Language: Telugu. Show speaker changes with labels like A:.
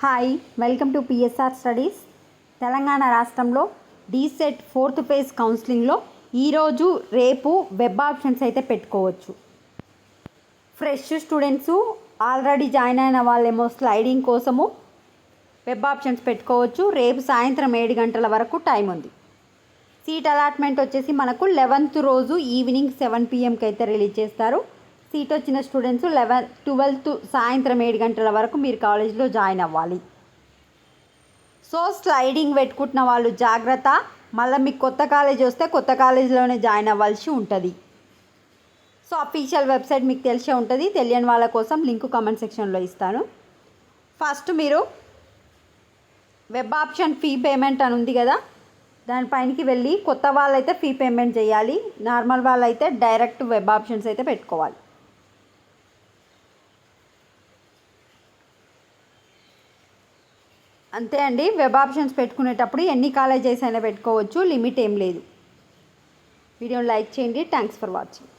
A: Hi, welcome to PSR studies. Telangana రాష్ట్రంలో డీసెట్ 4th ఫేజ్ కౌన్సిలింగ్లో ఈరోజు రేపు వెబ్ ఆప్షన్స్ అయితే పెట్టుకోవచ్చు. ఫ్రెష్ స్టూడెంట్స్ ఆల్రెడీ జాయిన్ అయిన వాళ్ళేమో స్లైడింగ్ కోసము వెబ్ ఆప్షన్స్ పెట్టుకోవచ్చు. రేపు సాయంత్రం 7 గంటల వరకు టైం ఉంది. సీట్ అలాట్మెంట్ వచ్చేసి మనకు 11th రోజు ఈవినింగ్ 7 PM అయితే రిలీజ్ చేస్తారు. సీట్ వచ్చిన స్టూడెంట్స్ 12th సాయంత్రం 7 గంటల వరకు మీరు కాలేజీలో జాయిన్ అవ్వాలి. సో స్లైడింగ్ పెట్టుకుంటున్న వాళ్ళు జాగ్రత్త. మళ్ళీ మీకు కొత్త కాలేజ్ వస్తే కొత్త కాలేజీలోనే జాయిన్ అవ్వాల్సి ఉంటుంది. సో అఫీషియల్ వెబ్సైట్ మీకు తెలిసే ఉంటుంది. తెలియని వాళ్ళ కోసం లింక్ కామెంట్ సెక్షన్లో ఇస్తాను. ఫస్ట్ మీరు వెబ్ ఆప్షన్ ఫీ పేమెంట్ అని ఉంది కదా, దానిపైనకి వెళ్ళి కొత్త వాళ్ళైతే ఫీ పేమెంట్ చేయాలి. నార్మల్ వాళ్ళైతే డైరెక్ట్ వెబ్ ఆప్షన్స్ అయితే పెట్టుకోవాలి. అంతే అండి. వెబ్ ఆప్షన్స్ పెట్టుకునేటప్పుడు ఎన్ని కాలేజెస్ అయినా పెట్టుకోవచ్చు, లిమిట్ ఏం లేదు. వీడియోని లైక్ చేయండి. Thanks for watching.